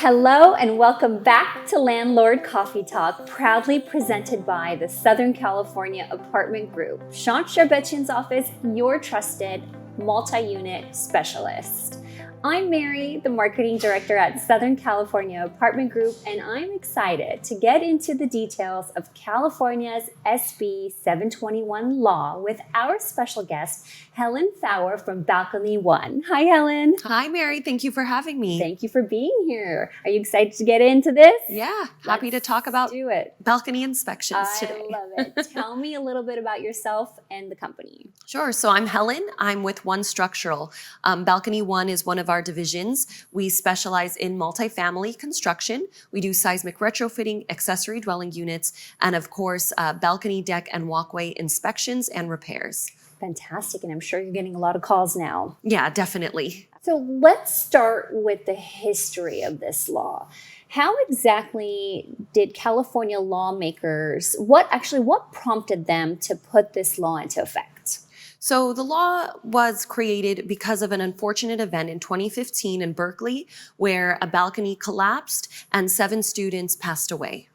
Hello and welcome back to Landlord Coffee Talk, proudly presented by the Southern California Apartment Group, Sean Sharbetchian's office, your trusted multi-unit specialist. I'm Mary, the marketing director at Southern California Apartment Group, and I'm excited to get into the details of California's SB721 law with our special guest, Helen Fower from Balcony One. Hi, Helen. Hi, Mary. Thank you for having me. Thank you for being here. Are you excited to get into this? Yeah, happy to talk about balcony inspections today. I love it. Tell me a little bit about yourself and the company. Sure. So I'm Helen. I'm with One Structural. Balcony One is one of our divisions. We specialize in multifamily construction. We do seismic retrofitting, accessory dwelling units, and of course, balcony deck and walkway inspections and repairs. Fantastic. And I'm sure you're getting a lot of calls now. Yeah, definitely. So let's start with the history of this law. How exactly did California lawmakers, what prompted them to put this law into effect? So the law was created because of an unfortunate event in 2015 in Berkeley where a balcony collapsed and 7 students passed away.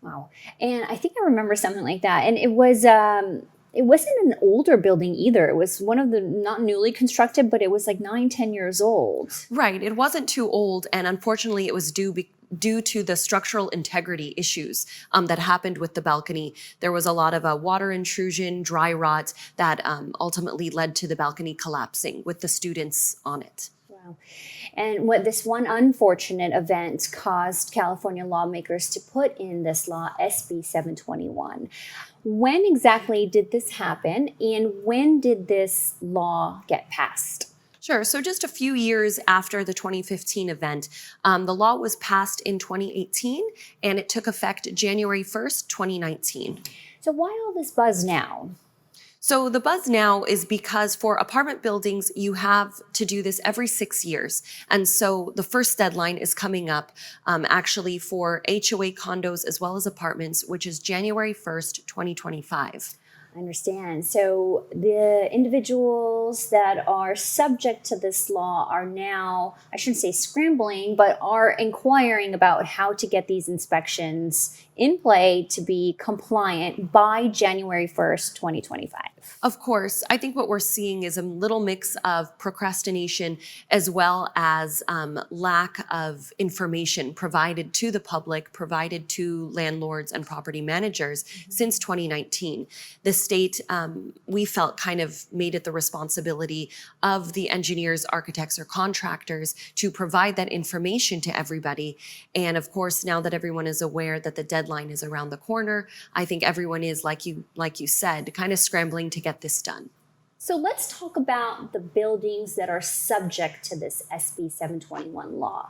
Wow. And I think I remember something like that. And it wasn't an older building either. It was one of the, not newly constructed, but it was like 9-10 years old. Right. It wasn't too old. And unfortunately, it was due to the structural integrity issues that happened with the balcony. There was a lot of water intrusion, dry rot that ultimately led to the balcony collapsing with the students on it. Wow. And what this one unfortunate event caused California lawmakers to put in this law, SB 721. When exactly did this happen, and when did this law get passed? Sure. So just a few years after the 2015 event, the law was passed in 2018, and it took effect January 1st, 2019. So why all this buzz now? So the buzz now is because for apartment buildings, you have to do this every 6 years. And so the first deadline is coming up actually for HOA condos as well as apartments, which is January 1st, 2025. I understand. So the individuals that are subject to this law are now, I shouldn't say scrambling, but are inquiring about how to get these inspections in play to be compliant by January 1st, 2025. Of course, I think what we're seeing is a little mix of procrastination as well as lack of information provided to the public, provided to landlords and property managers since 2019. The state, we felt, kind of made it the responsibility of the engineers, architects, or contractors to provide that information to everybody. And of course, now that everyone is aware that the deadline is around the corner, I think everyone is, like you said, kind of scrambling to get this done. So let's talk about the buildings that are subject to this SB 721 law.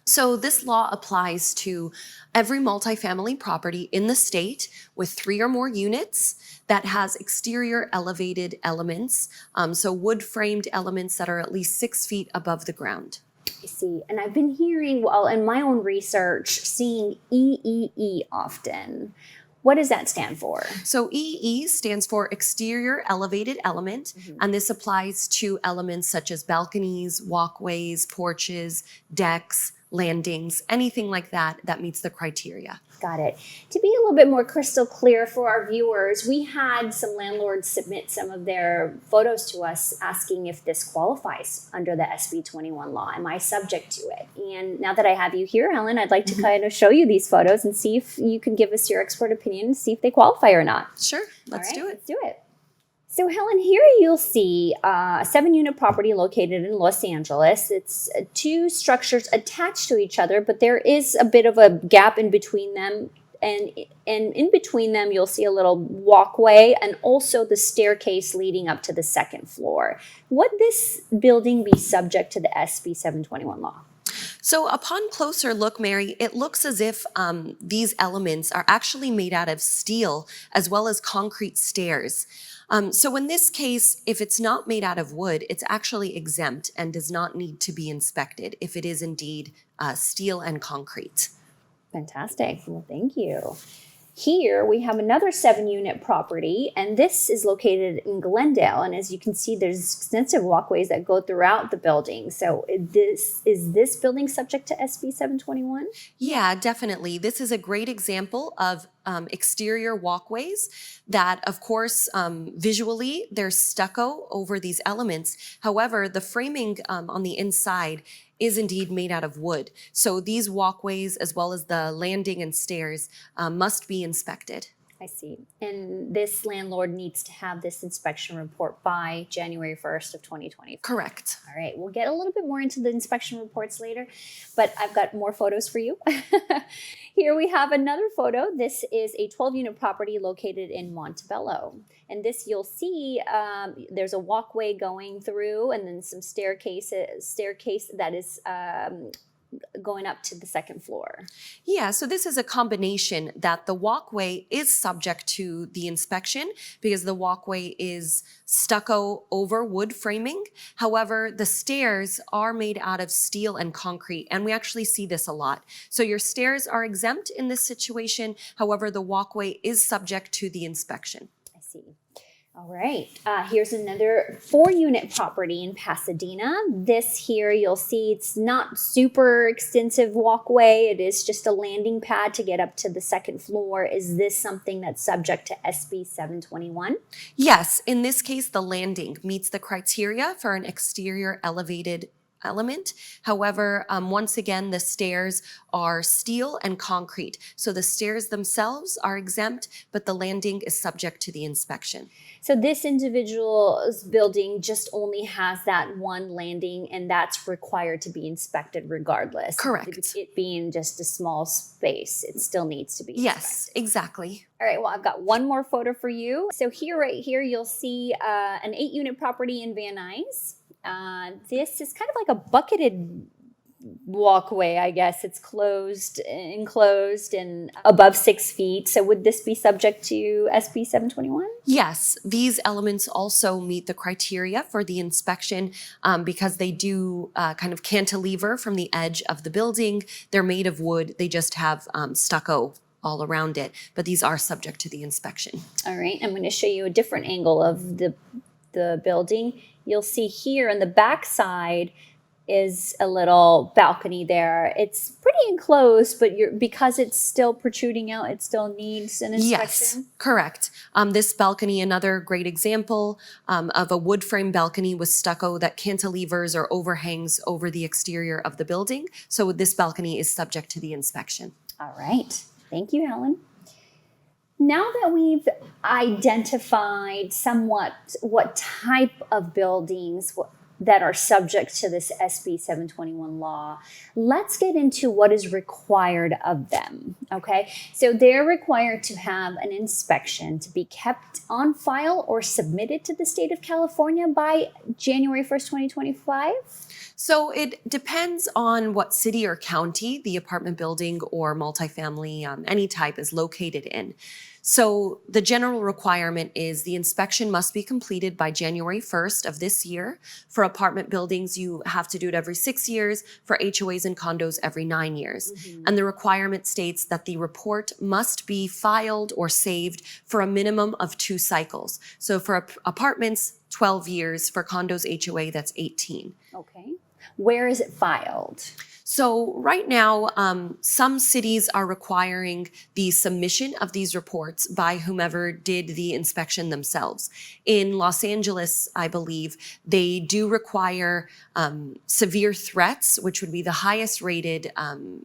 So this law applies to every multifamily property in the state with 3 or more units that has exterior elevated elements, so wood-framed elements that are at least 6 feet above the ground. I see. And I've been hearing, well, in my own research, seeing EEE often. What does that stand for? So EE stands for exterior elevated element, and this applies to elements such as balconies, walkways, porches, decks, landings, anything like that that meets the criteria. Got it. To be a little bit more crystal clear for our viewers, we had some landlords submit some of their photos to us asking if this qualifies under the SB 21 law. Am I subject to it? And now that I have you here, Helen, I'd like to kind of show you these photos and see if you can give us your expert opinion and see if they qualify or not. Sure. Let's do it. Let's do it. So Helen, here you'll see a 7-unit property located in Los Angeles. It's 2 structures attached to each other, but there is a bit of a gap in between them. And in between them, you'll see a little walkway and also the staircase leading up to the 2nd floor. Would this building be subject to the SB 721 law? So upon closer look, Mary, it looks as if these elements are actually made out of steel as well as concrete stairs. So in this case, if it's not made out of wood, it's actually exempt and does not need to be inspected if it is indeed steel and concrete. Fantastic. Well, thank you. Here we have another 7-unit property, and this is located in Glendale. And as you can see, there's extensive walkways that go throughout the building. So is this building subject to SB 721? Yeah, definitely. This is a great example of exterior walkways that, of course, visually, they're stucco over these elements. However, the framing on the inside is indeed made out of wood. So these walkways, as well as the landing and stairs, must be inspected. I see. And this landlord needs to have this inspection report by January 1st of 2020. Correct. All right, we'll get a little bit more into the inspection reports later, but I've got more photos for you. Here we have another photo. This is a 12-unit property located in Montebello. And this you'll see there's a walkway going through and then some staircase that is going up to the second floor. Yeah, so this is a combination that the walkway is subject to the inspection because the walkway is stucco over wood framing. However, the stairs are made out of steel and concrete, and we actually see this a lot. So your stairs are exempt in this situation. However, the walkway is subject to the inspection. I see. All right, here's another 4-unit property in Pasadena. This here, you'll see it's not super extensive walkway. It is just a landing pad to get up to the second floor. Is this something that's subject to SB 721? Yes, in this case, the landing meets the criteria for an exterior elevated element. However, once again, the stairs are steel and concrete. So the stairs themselves are exempt, but the landing is subject to the inspection. So this individual's building just only has that one landing, and that's required to be inspected regardless. Correct. It being just a small space, it still needs to be inspected. Yes, exactly. All right, well, I've got one more photo for you. So here, right here, you'll see an 8-unit property in Van Nuys. This is kind of like a bucketed walkway, I guess. It's enclosed and above 6 feet. So would this be subject to SB 721? Yes, these elements also meet the criteria for the inspection because they do kind of cantilever from the edge of the building. They're made of wood. They just have stucco all around it, but these are subject to the inspection. All right, I'm going to show you a different angle of the building. You'll see here on the back side is a little balcony there. It's pretty enclosed, but because it's still protruding out, it still needs an inspection. Yes, correct. This balcony, another great example of a wood frame balcony with stucco that cantilevers or overhangs over the exterior of the building. So this balcony is subject to the inspection. All right. Thank you, Helen. Now that we've identified somewhat what type of buildings that are subject to this SB 721 law, let's get into what is required of them, okay? So they're required to have an inspection to be kept on file or submitted to the state of California by January 1st, 2025? So it depends on what city or county the apartment building or multifamily, any type, is located in. So the general requirement is the inspection must be completed by January 1st of this year. For apartment buildings, you have to do it every 6 years. For HOAs and condos, every 9 years. Mm-hmm. And the requirement states that the report must be filed or saved for a minimum of 2 cycles. So for apartments, 12 years. For condos, HOA, that's 18. Okay. Where is it filed? So right now, some cities are requiring the submission of these reports by whomever did the inspection themselves. In Los Angeles, I believe, they do require severe threats, which would be the highest rated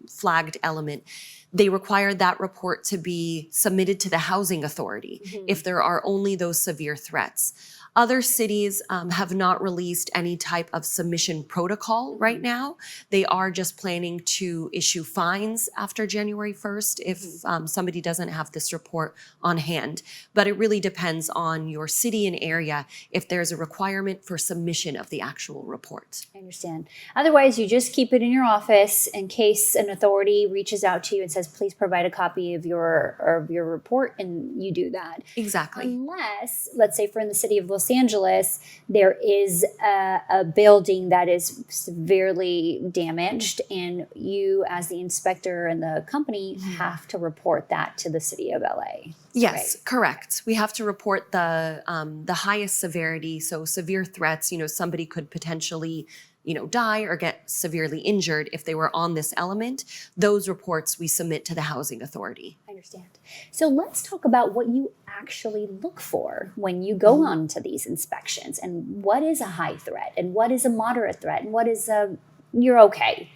flagged element. They require that report to be submitted to the housing authority if there are only those severe threats. Other cities have not released any type of submission protocol right now. They are just planning to issue fines after January 1st if somebody doesn't have this report on hand. But it really depends on your city and area if there's a requirement for submission of the actual report. I understand. Otherwise, you just keep it in your office in case an authority reaches out to you and says, please provide a copy of your report, and you do that. Exactly. Unless, let's say for in the city of Los Los Angeles, there is a building that is severely damaged, and you, as the inspector and the company, have to report that to the city of LA. Yes, right? correct. We have to report the highest severity, so severe threats. Somebody could potentially die or get severely injured if they were on this element. Those reports we submit to the housing authority. I understand. So let's talk about what you actually look for when you go on to these inspections, and what is a high threat and what is a moderate threat and what is a you're okay.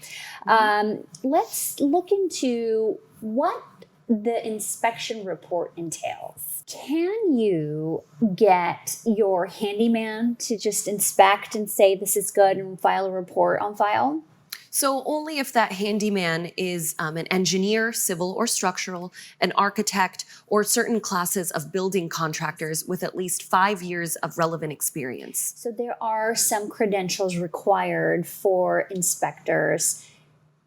Let's look into what the inspection report entails. Can you get your handyman to just inspect and say this is good and file a report on file? So only if that handyman is an engineer, civil or structural, an architect, or certain classes of building contractors with at least 5 years of relevant experience. So there are some credentials required for inspectors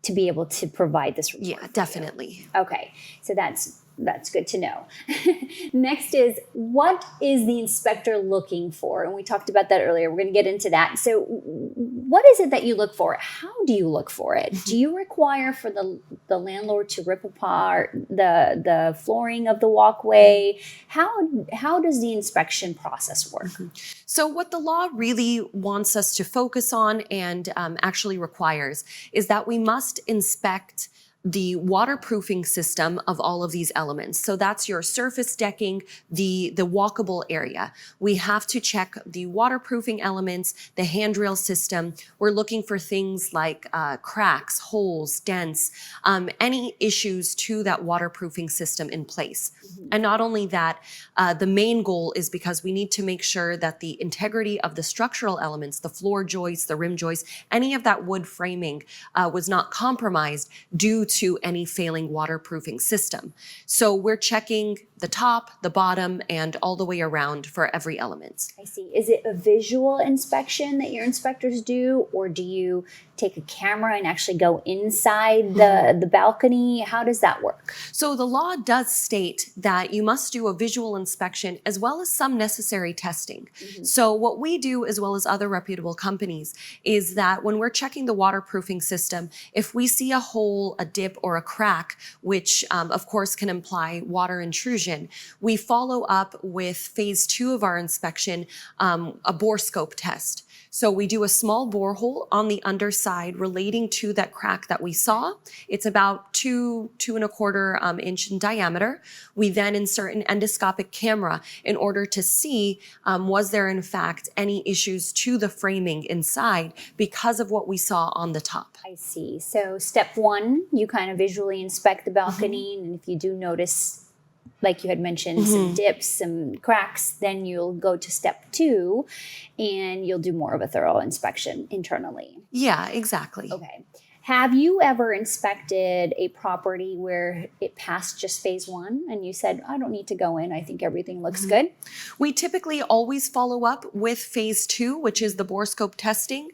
to be able to provide this report. Yeah, definitely. Okay, so that's good to know. Next is, what is the inspector looking for? And we talked about that earlier. We're going to get into that. So what is it that you look for? How do you look for it? Do you require for the landlord to rip apart the flooring of the walkway? How does the inspection process work? So what the law really wants us to focus on and actually requires is that we must inspect the waterproofing system of all of these elements. So that's your surface decking, the walkable area. We have to check the waterproofing elements, the handrail system. We're looking for things like cracks, holes, dents, any issues to that waterproofing system in place. And not only that, the main goal is because we need to make sure that the integrity of the structural elements, the floor joists, the rim joists, any of that wood framing was not compromised due to any failing waterproofing system. So we're checking the top, the bottom, and all the way around for every element. I see. Is it a visual inspection that your inspectors do, or do you take a camera and actually go inside the balcony? How does that work? So the law does state that you must do a visual inspection as well as some necessary testing. So what we do, as well as other reputable companies, is that when we're checking the waterproofing system, if we see a hole, a dip, or a crack, which of course can imply water intrusion, we follow up with phase 2 of our inspection, a bore scope test. So we do a small borehole on the underside relating to that crack that we saw. It's about 2.25 inch in diameter. We then insert an endoscopic camera in order to see was there in fact any issues to the framing inside because of what we saw on the top. I see. So step 1, you kind of visually inspect the balcony, and if you do notice, like you had mentioned, some dips, some cracks, then you'll go to step 2 and you'll do more of a thorough inspection internally. Yeah, exactly. Okay. Have you ever inspected a property where it passed just phase 1 and you said, I don't need to go in, I think everything looks good? We typically always follow up with phase 2, which is the bore scope testing,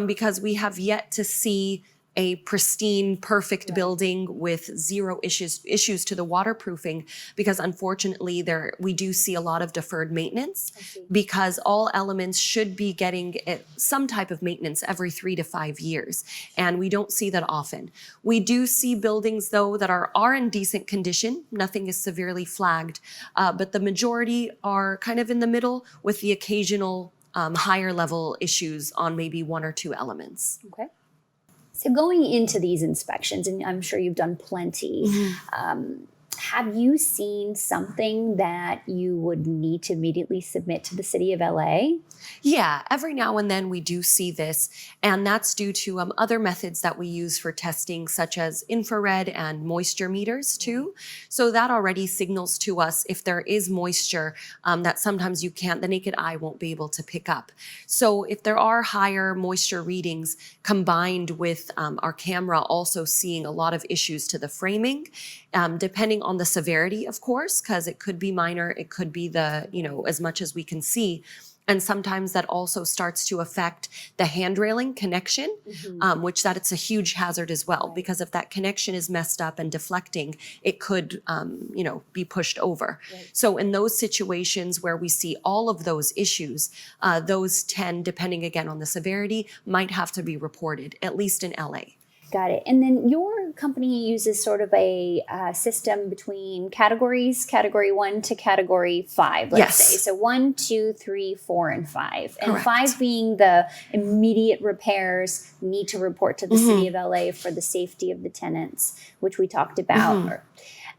because we have yet to see a pristine, perfect building with zero issues to the waterproofing, because unfortunately we do see a lot of deferred maintenance, because all elements should be getting some type of maintenance every 3 to 5 years, and we don't see that often. We do see buildings though that are in decent condition. Nothing is severely flagged, but the majority are kind of in the middle with the occasional higher level issues on maybe 1 or 2 elements. Okay. So going into these inspections, and I'm sure you've done plenty, have you seen something that you would need to immediately submit to the city of LA? Yeah, every now and then we do see this, and that's due to other methods that we use for testing, such as infrared and moisture meters too. So that already signals to us if there is moisture that sometimes the naked eye won't be able to pick up. So if there are higher moisture readings combined with our camera also seeing a lot of issues to the framing, depending on the severity, of course, because it could be minor, it could be as much as we can see. And sometimes that also starts to affect the hand railing connection, which that it's a huge hazard as well, because if that connection is messed up and deflecting, it could, be pushed over. Right. So in those situations where we see all of those issues, those 10, depending again on the severity, might have to be reported, at least in LA. Got it. And then your company uses sort of a system between categories, category 1 to category 5, let's say. So 1, 2, 3, 4, and 5. And Correct. 5 being the immediate repairs need to report to the city of LA for the safety of the tenants, which we talked about.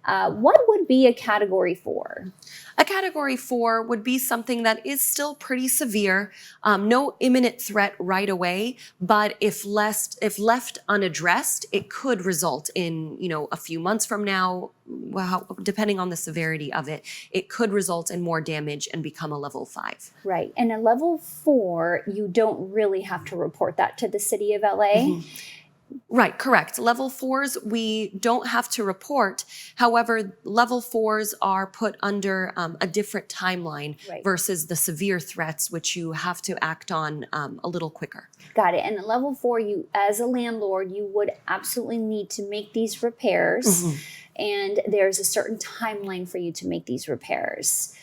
What would be a category 4? A category 4 would be something that is still pretty severe, no imminent threat right away, but if left unaddressed, it could result in, a few months from now, depending on the severity of it, it could result in more damage and become a level 5. Right. And a level 4, you don't really have to report that to the city of LA. Right, correct. Level 4s, we don't have to report. However, level 4s are put under a different timeline versus the severe threats, which you have to act on a little quicker. Got it. And at level 4, you, as a landlord, you would absolutely need to make these repairs. And there's a certain timeline for you to make these repairs.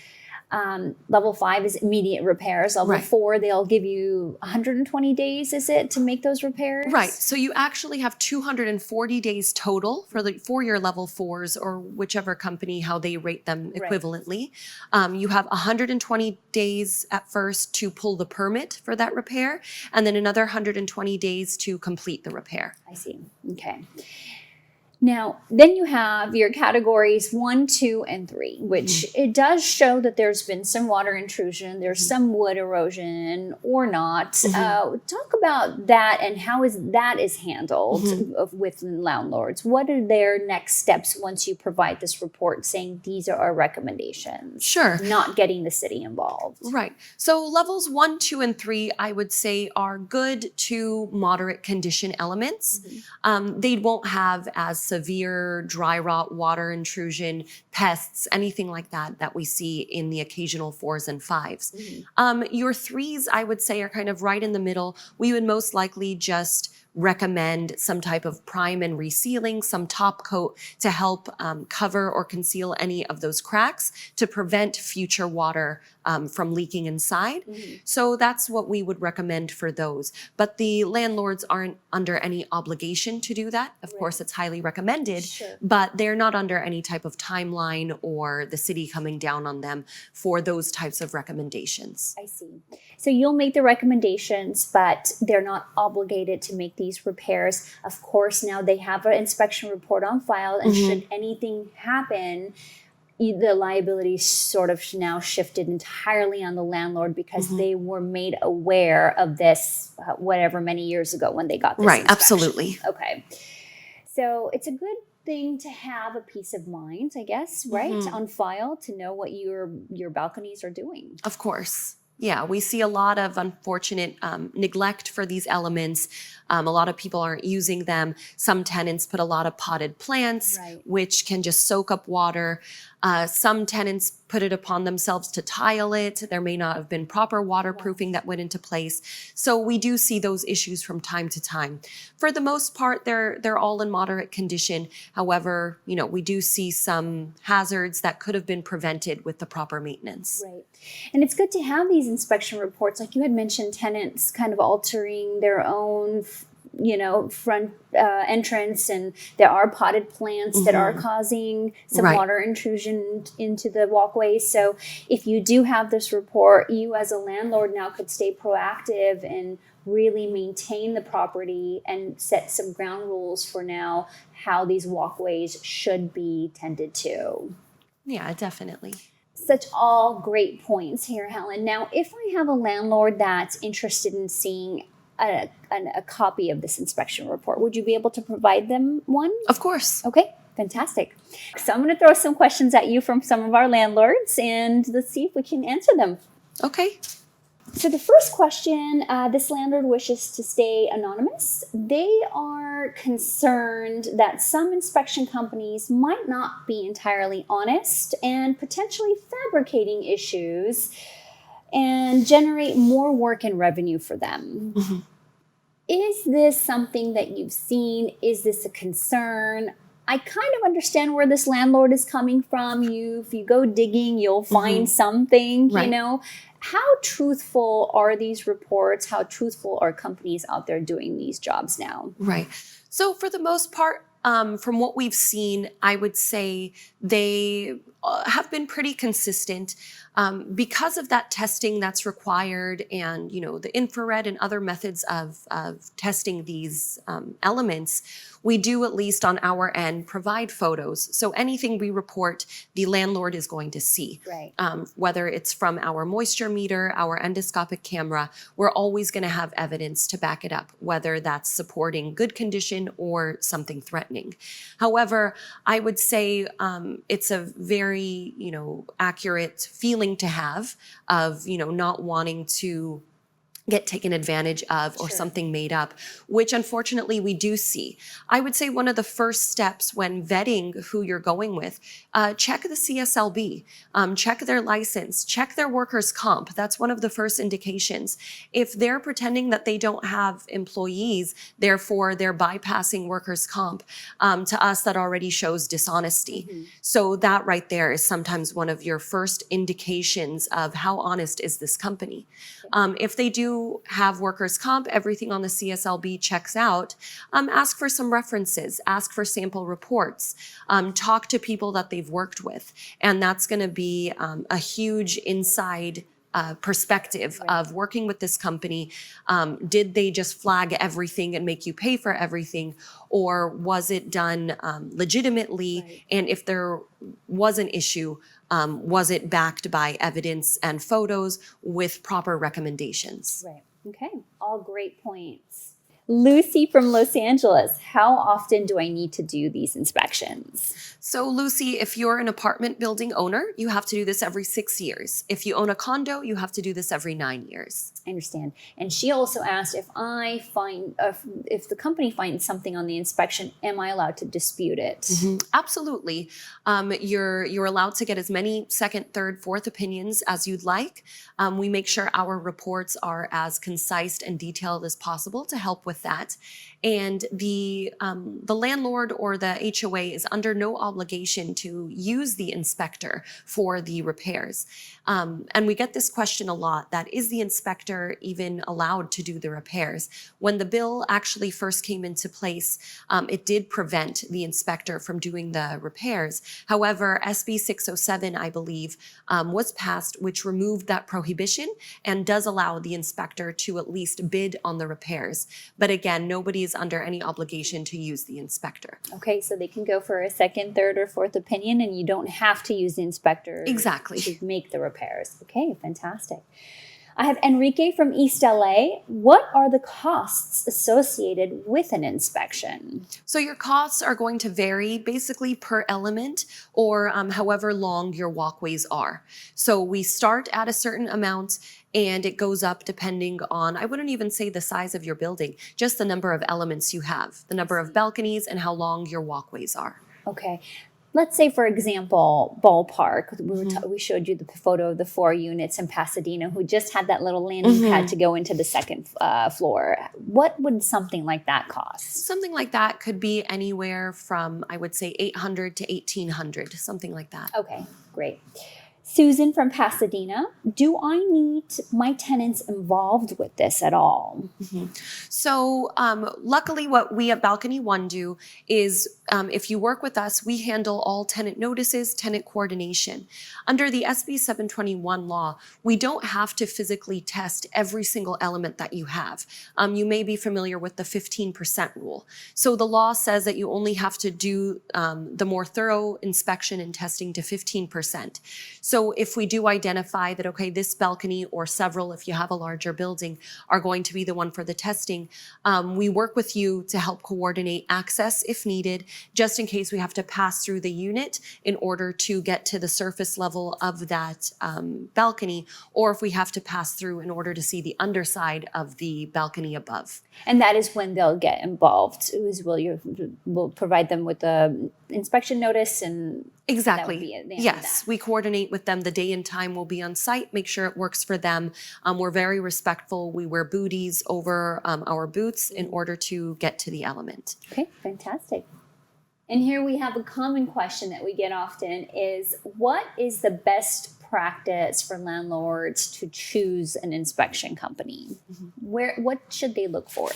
Level 5 is immediate repairs. Level 4, they'll give you 120 days, is it, to make those repairs? Right. So you actually have 240 days total for your level 4s, or whichever company, how they rate them equivalently. You have 120 days at first to pull the permit for that repair, and then another 120 days to complete the repair. I see. Okay. Now, then you have your categories 1, 2, and 3, which it does show that there's been some water intrusion, there's some wood erosion or not. Talk about that and how that is handled with landlords. What are their next steps once you provide this report saying these are our recommendations? Sure. Not getting the city involved. Right. So levels 1, 2, and 3, I would say, are good to moderate condition elements. They won't have as severe dry rot, water intrusion, pests, anything like that we see in the occasional 4s and 5s. Your 3s, I would say, are kind of right in the middle. We would most likely just recommend some type of prime and resealing, some top coat to help cover or conceal any of those cracks to prevent future water from leaking inside. So that's what we would recommend for those. But the landlords aren't under any obligation to do that. Of course, it's highly recommended, but they're not under any type of timeline or the city coming down on them for those types of recommendations. I see. So you'll make the recommendations, but they're not obligated to make these repairs. Of course, now they have an inspection report on file, and should anything happen, the liability sort of now shifted entirely on the landlord because they were made aware of this whatever many years ago when they got this inspection. Absolutely. Okay. So it's a good thing to have a peace of mind, I guess, right? On file to know what your balconies are doing. Of course. Yeah, we see a lot of unfortunate neglect for these elements. A lot of people aren't using them. Some tenants put a lot of potted plants, which can just soak up water. Some tenants put it upon themselves to tile it. There may not have been proper waterproofing that went into place. So we do see those issues from time to time. For the most part, they're all in moderate condition. However, we do see some hazards that could have been prevented with the proper maintenance. Right. And it's good to have these inspection reports. Like you had mentioned, tenants kind of altering their own front entrance, and there are potted plants that are causing some water intrusion into the walkways. So if you do have this report, you as a landlord now could stay proactive and really maintain the property and set some ground rules for now how these walkways should be tended to. Yeah, definitely. Such all great points here, Helen. Now, if I have a landlord that's interested in seeing a copy of this inspection report, would you be able to provide them one? Of course. Okay, fantastic. So I'm going to throw some questions at you from some of our landlords, and let's see if we can answer them. Okay. So the first question, this landlord wishes to stay anonymous. They are concerned that some inspection companies might not be entirely honest and potentially fabricating issues and generate more work and revenue for them. Mhm. Is this something that you've seen? Is this a concern? I kind of understand where this landlord is coming from. If you go digging, you'll find something, Right. How truthful are these reports? How truthful are companies out there doing these jobs now? Right. So for the most part, from what we've seen, I would say they have been pretty consistent because of that testing that's required, and the infrared and other methods of testing these elements. We do, at least on our end, provide photos. So anything we report, the landlord is going to see. Right. Whether it's from our moisture meter, our endoscopic camera, we're always going to have evidence to back it up, whether that's supporting good condition or something threatening. However, I would say it's a very, accurate feeling to have of, not wanting to get taken advantage of or Sure. something made up, which unfortunately we do see. I would say one of the first steps when vetting who you're going with, check the CSLB, check their license, check their workers' comp. That's one of the first indications. If they're pretending that they don't have employees, therefore they're bypassing workers' comp, to us that already shows dishonesty. So that right there is sometimes one of your first indications of how honest is this company. If they do have workers' comp, everything on the CSLB checks out, ask for some references, ask for sample reports, talk to people that they've worked with. And that's going to be a huge inside perspective of working with this company. Did they just flag everything and make you pay for everything? Or was it done legitimately? Right. And if there was an issue, was it backed by evidence and photos with proper recommendations? Right. Okay. All great points. Lucy from Los Angeles, how often do I need to do these inspections? So Lucy, if you're an apartment building owner, you have to do this every 6 years. If you own a condo, you have to do this every 9 years. I understand. And she also asked if if the company finds something on the inspection, am I allowed to dispute it? Absolutely. You're allowed to get as many second, third, fourth opinions as you'd like. We make sure our reports are as concise and detailed as possible to help with that. And the landlord or the HOA is under no obligation to use the inspector for the repairs. And we get this question a lot, that is the inspector even allowed to do the repairs? When the bill actually first came into place, it did prevent the inspector from doing the repairs. However, SB607, I believe, was passed, which removed that prohibition and does allow the inspector to at least bid on the repairs. But again, nobody is under any obligation to use the inspector. Okay, so they can go for a second, third, or fourth opinion, and you don't have to use the inspector Exactly. to make the repairs. Okay, fantastic. I have Enrique from East LA. What are the costs associated with an inspection? So your costs are going to vary basically per element, or however long your walkways are. So we start at a certain amount and it goes up depending on, I wouldn't even say the size of your building, just the number of elements you have, the number of balconies, and how long your walkways are. Okay. Let's say, for example, ballpark. We showed you the photo of the 4 units in Pasadena who just had that little landing pad to go into the second floor. What would something like that cost? Something like that could be anywhere from, I would say, $800 to $1,800, something like that. Okay, great. Susan from Pasadena, do I need my tenants involved with this at all? So luckily what we at Balcony One do is if you work with us, we handle all tenant notices, tenant coordination. Under the SB721 law, we don't have to physically test every single element that you have. You may be familiar with the 15% rule. So the law says that you only have to do the more thorough inspection and testing to 15%. So if we do identify that, okay, this balcony or several, if you have a larger building, are going to be the one for the testing, we work with you to help coordinate access if needed, just in case we have to pass through the unit in order to get to the surface level of that balcony, or if we have to pass through in order to see the underside of the balcony above. And that is when they'll get involved. We'll provide them with the inspection notice and Exactly. That would be it, the end of Yes, that. we coordinate with them. The day and time will be on site, make sure it works for them. We're very respectful. We wear booties over our boots in order to get to the element. Okay, fantastic. And here we have a common question that we get often is, what is the best practice for landlords to choose an inspection company? What should they look for?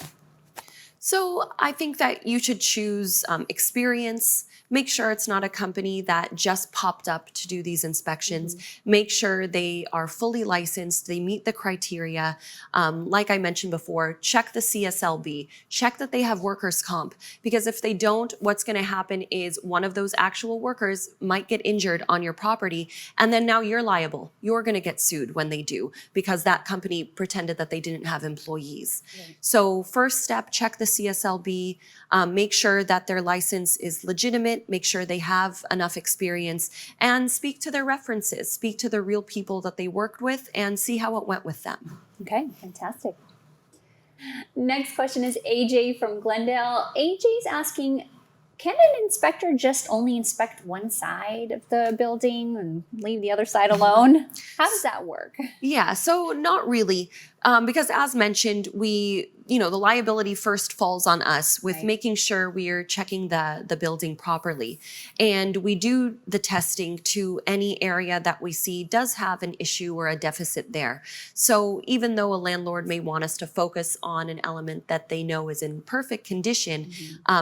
So I think that you should choose experience. Make sure it's not a company that just popped up to do these inspections. Make sure they are fully licensed, they meet the criteria. Like I mentioned before, check the CSLB, check that they have workers' comp, because if they don't, what's going to happen is one of those actual workers might get injured on your property, and then now you're liable. You're going to get sued when they do, because that company pretended that they didn't have employees. Right. So first step, check the CSLB, make sure that their license is legitimate, make sure they have enough experience, and speak to their references, speak to the real people that they worked with, and see how it went with them. Okay, fantastic. Next question is AJ from Glendale. AJ's asking, can an inspector just only inspect one side of the building and leave the other side alone? How does that work? Yeah, so not really, because as mentioned, the liability first falls on us with Right. making sure we are checking the building properly. And we do the testing to any area that we see does have an issue or a deficit there. So even though a landlord may want us to focus on an element that they know is in perfect condition,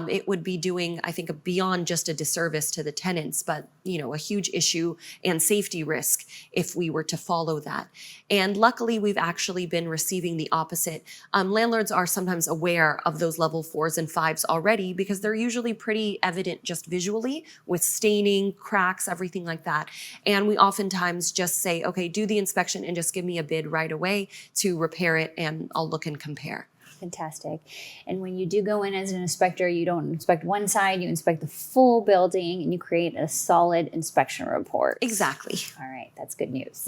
it would be doing, I think, beyond just a disservice to the tenants, but a huge issue and safety risk if we were to follow that. And luckily, we've actually been receiving the opposite. Landlords are sometimes aware of those level 4s and 5s already, because they're usually pretty evident just visually with staining, cracks, everything like that. And we oftentimes just say, okay, do the inspection and just give me a bid right away to repair it, and I'll look and compare. Fantastic. And when you do go in as an inspector, you don't inspect one side, you inspect the full building, and you create a solid inspection report. Exactly. All right, that's good news.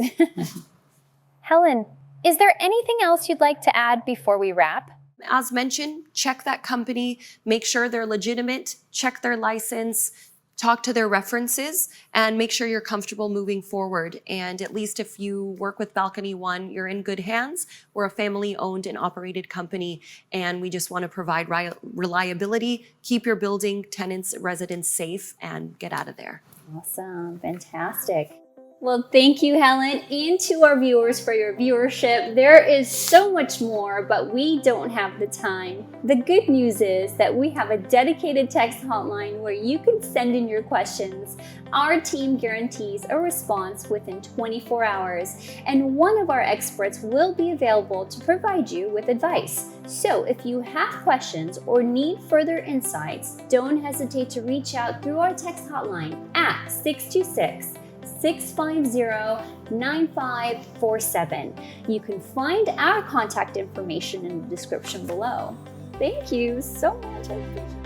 Helen, is there anything else you'd like to add before we wrap? As mentioned, check that company, make sure they're legitimate, check their license, talk to their references, and make sure you're comfortable moving forward. And at least if you work with Balcony One, you're in good hands. We're a family-owned and operated company, and we just want to provide reliability, keep your building, tenants, residents safe, and get out of there. Awesome. Fantastic. Well, thank you, Helen, and to our viewers for your viewership. There is so much more, but we don't have the time. The good news is that we have a dedicated text hotline where you can send in your questions. Our team guarantees a response within 24 hours, and one of our experts will be available to provide you with advice. So if you have questions or need further insights, don't hesitate to reach out through our text hotline at 626-650-9547. You can find our contact information in the description below. Thank you so much. I appreciate it.